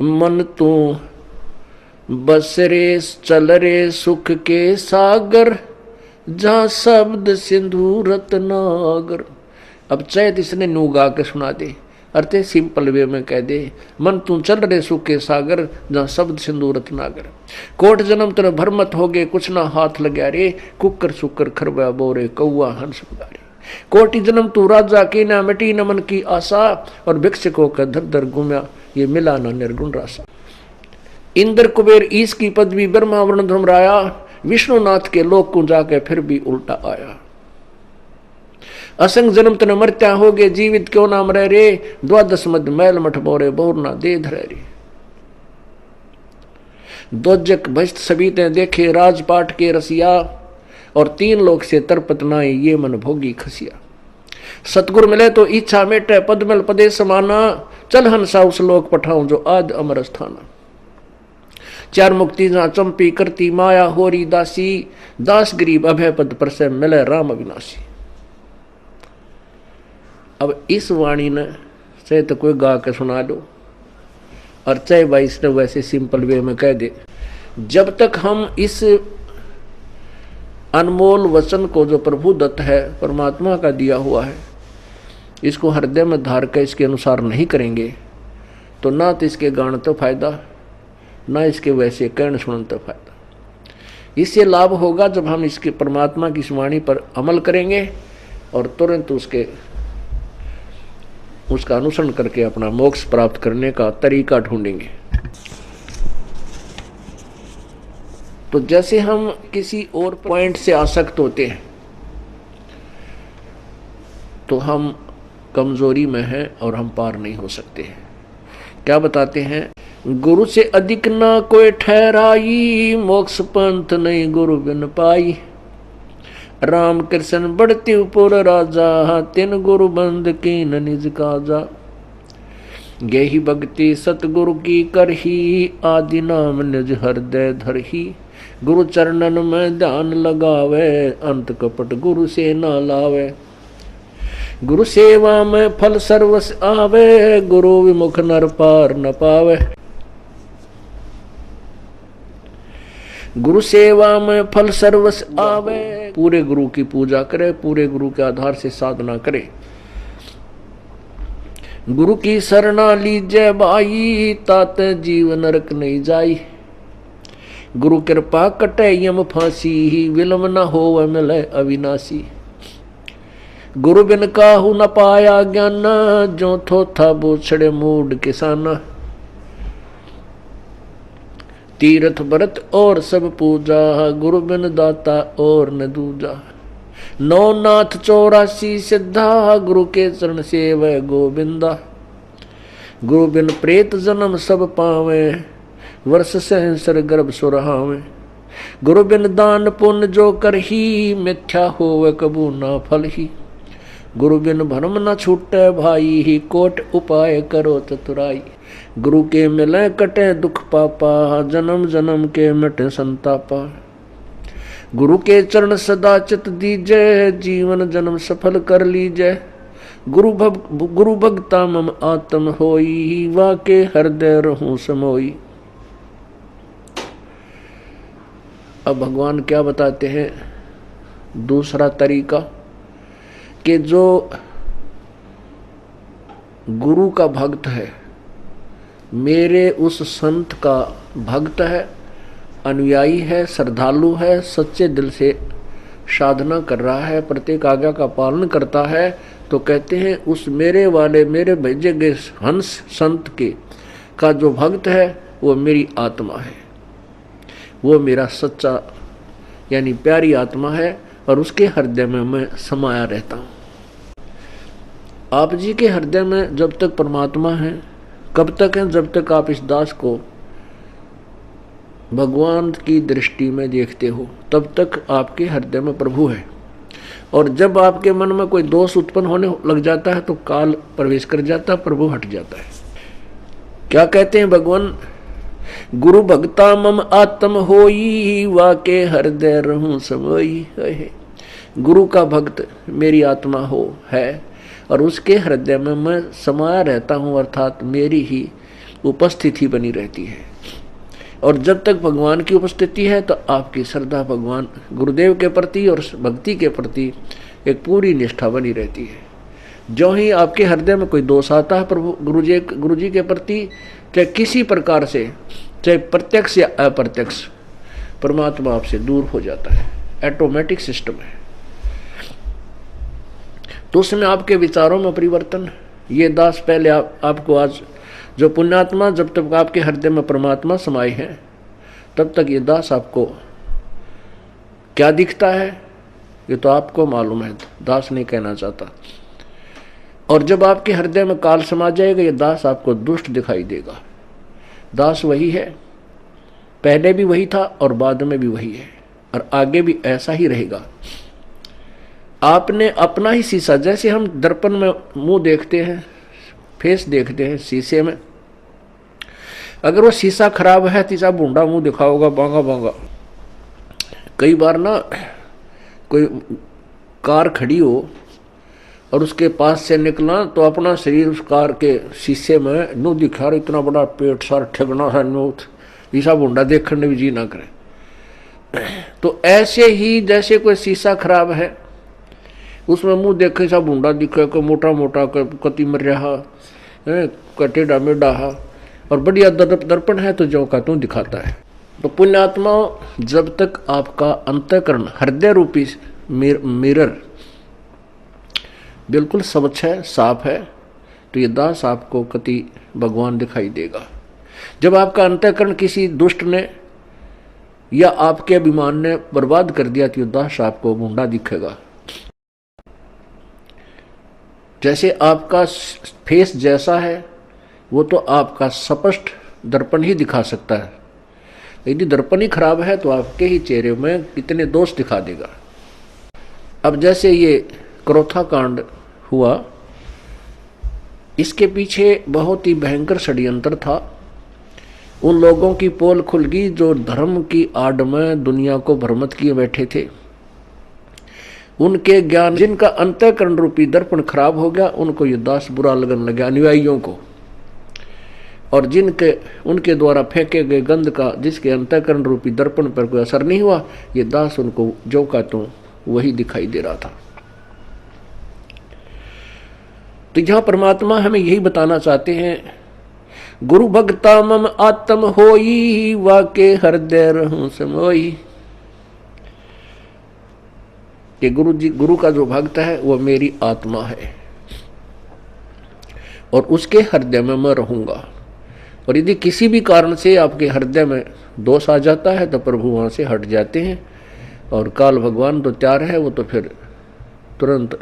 मन तू बस रे चल रे सुख के सागर, जहाँ शब्द सिंधु रत्नागर। अब चैत इसने नू गा के सुना दे, अर्थ सिंपल वे में कह दे, मन तू चल रे सुख के सागर, जहाँ शब्द सिंधु रत्नागर। कोट जन्म तेरे भरमत हो गए, कुछ ना हाथ लग्या रे, कुकर सुकर खरबा बोरे कौआ हंस उगारे। कोटि जन्म तू राजा की ना मिटी न मन की आशा, और भिक्षुकों का धर धर घूमया, ये मिला ना निर्गुण रासा। इंद्र कुबेर ईश की पदवी ब्रह्मा वर्ण धर्मराया, विष्णुनाथ के लोक को जाके फिर भी उल्टा आया। असंग जन्म तन मरत्या हो गए, जीवित क्यों नाम रह रे, द्वादश मद मैल मठ बोरे बोर ना दे धरे रे। दोजक भस्त सभी ते देखे, राजपाट के रसिया, और तीन लोक से तरपत नाई, ये मन भोगी खसिया। सतगुर मिले तो इच्छा मेटे, पदमल पदे समाना, चल हंसा उस लोक पठाऊं जो आद अमर स्थाना। चार मुक्ति जहाँ चंपी करती माया होरी दासी, दास गरीब अभय पद पर से मिले राम अविनाशी। अब इस वाणी ने चाहे तो कोई गा के सुना दो, और चाहे भाई इसने वैसे सिंपल वे में कह दे। जब तक हम इस अनमोल वचन को जो प्रभु दत्त है, परमात्मा का दिया हुआ है, इसको हृदय में धार कर इसके अनुसार नहीं करेंगे, तो ना तो इसके गान तो फायदा, ना इसके वैसे कहने सुनने तो फायदा। इससे लाभ होगा जब हम इसके परमात्मा की इस वाणी पर अमल करेंगे और तुरंत उसका अनुसरण करके अपना मोक्ष प्राप्त करने का तरीका ढूंढेंगे। तो जैसे हम किसी और पॉइंट से आसक्त होते हैं तो हम कमजोरी में हैं और हम पार नहीं हो सकते हैं। क्या बताते हैं, गुरु से अधिक ना कोई ठहराई, मोक्ष पंथ नहीं गुरु बिन पाई। राम कृष्ण बढ़ती पुर राजा, तिन गुरु बंद की न निज काजा। गेही भक्ति सतगुरु की करही, आदि नाम निज हृदय धरही। गुरु चरणन में ध्यान लगावे, अंत कपट गुरु से ना लावे। गुरु सेवा में फल सर्वस आवे, गुरु विमुख नर पार न पावे। गुरु सेवा में फल सर्वस आवे, पूरे गुरु की पूजा करे, पूरे गुरु के आधार से साधना करे। गुरु की शरणा लीजय भाई, तात जीव नरक नहीं जाई। गुरु कृपा कटे यम फांसी, विलम न हो मिले अविनाशी। गुरु बिन काहू न पाया ज्ञान, जो थोथा बोछड़े मूड किसाना। तीर्थ व्रत और सब पूजा, गुरु बिन दाता और न दूजा। नौ नाथ 84 सिद्धा, गुरु के चरण सेवै गोविंदा। गुरु बिन प्रेत जन्म सब पावे, वर्ष सहस्र गर्भ सुरहावे। गुरु बिन दान पुण्य जो करही, मिथ्या होवे कबू ना फल ही। गुरु बिन भरम न छूटे भाई, कोट उपाय करो चतुराई। गुरु के मिले कटे दुख पापा, जन्म जन्म के मिटे संतापा। गुरु के चरण सदा चित दीजय, जीवन जन्म सफल कर लीजय। गुरु भक्ता मम आत्म होई, वाके हृदय रहूं समोई। अब भगवान क्या बताते हैं, दूसरा तरीका, कि जो गुरु का भक्त है, मेरे उस संत का भक्त है, अनुयायी है, श्रद्धालु है, सच्चे दिल से साधना कर रहा है, प्रत्येक आज्ञा का पालन करता है, तो कहते हैं उस मेरे वाले मेरे भेजे गए हंस संत के का जो भक्त है वो मेरी आत्मा है, वो मेरा सच्चा यानी प्यारी आत्मा है, और उसके हृदय में मैं समाया रहता हूँ। आप जी के हृदय में जब तक परमात्मा है, कब तक है, जब तक आप इस दास को भगवान की दृष्टि में देखते हो, तब तक आपके हृदय में प्रभु है। और जब आपके मन में कोई दोष उत्पन्न होने लग जाता है तो काल प्रवेश कर जाता है, प्रभु हट जाता है। क्या कहते हैं भगवान, गुरु भक्ता मम आत्म होई, वाके हृदय रहूं समोई। गुरु का भक्त मेरी आत्मा है और उसके हृदय में मैं समाया रहता हूँ, अर्थात मेरी ही उपस्थिति बनी रहती है। और जब तक भगवान की उपस्थिति है तो आपकी श्रद्धा भगवान गुरुदेव के प्रति और भक्ति के प्रति एक पूरी निष्ठा बनी रहती है। जो ही आपके हृदय में कोई दोष आता है प्रभु गुरु जी के प्रति, चाहे किसी प्रकार से, चाहे प्रत्यक्ष या अप्रत्यक्ष, परमात्मा आपसे दूर हो जाता है। ऑटोमेटिक सिस्टम है। तो उसमें आपके विचारों में परिवर्तन, ये दास पहले आपको आज जो पुण्यात्मा, जब तक आपके हृदय में परमात्मा समाये हैं तब तक ये दास आपको क्या दिखता है ये तो आपको मालूम है, दास नहीं कहना चाहता। और जब आपके हृदय में काल समा जाएगा ये दास आपको दुष्ट दिखाई देगा। दास वही है, पहले भी वही था और बाद में भी वही है और आगे भी ऐसा ही रहेगा। आपने अपना ही शीशा, जैसे हम दर्पण में मुंह देखते हैं, फेस देखते हैं शीशे में, अगर वो शीशा खराब है तीसरा बूंदा मुंह दिखाओगा, बांगा बांगा। कई बार ना कोई कार खड़ी हो और उसके पास से निकला तो अपना शरीर उस कार के शीशे में नू दिखा रहा, इतना बड़ा पेट सारा ठगना सा नू, ईसा बूंदा देखने भी जी ना करे। तो ऐसे ही जैसे कोई शीशा खराब है उसमें मुंह देखे सा बूंदा दिखे, कोई मोटा मोटा कति मर रहा टेढ़ा मेढ़ा, और बढ़िया दर्पण है तो जो का तू दिखाता है। तो पुण्यात्मा, जब तक आपका अंतःकरण हृदय रूपी मिरर बिल्कुल स्वच्छ है, साफ है, तो ये दास आपको कति भगवान दिखाई देगा। जब आपका अंतःकरण किसी दुष्ट ने या आपके अभिमान ने बर्बाद कर दिया तो ये दास आपको बूंदा दिखेगा। जैसे आपका फेस जैसा है वो तो आपका स्पष्ट दर्पण ही दिखा सकता है, यदि दर्पण ही खराब है तो आपके ही चेहरे में कितने दोष दिखा देगा। अब जैसे ये क्रोथा कांड हुआ, इसके पीछे बहुत ही भयंकर षड्यंत्र था। उन लोगों की पोल खुल गई जो धर्म की आड़ में दुनिया को भ्रमित किए बैठे थे। उनके ज्ञान, जिनका अंतःकरण रूपी दर्पण खराब हो गया, उनको ये दास बुरा लगने लगा, अनुयायियों को। और जिनके उनके द्वारा फेंके गए गंध का, जिसके अंतःकरण रूपी दर्पण पर कोई असर नहीं हुआ, ये दास उनको जो का तो वही दिखाई दे रहा था। तो यहां परमात्मा हमें यही बताना चाहते हैं, गुरु भक्ता मम आत्म होई, वाके हृदय रहूं समोई। कि गुरु का जो भक्त है वो मेरी आत्मा है और उसके हृदय में मैं रहूंगा। और यदि किसी भी कारण से आपके हृदय में दोष आ जाता है तो प्रभु वहां से हट जाते हैं, और काल भगवान तो तैयार है, वो तो फिर तुरंत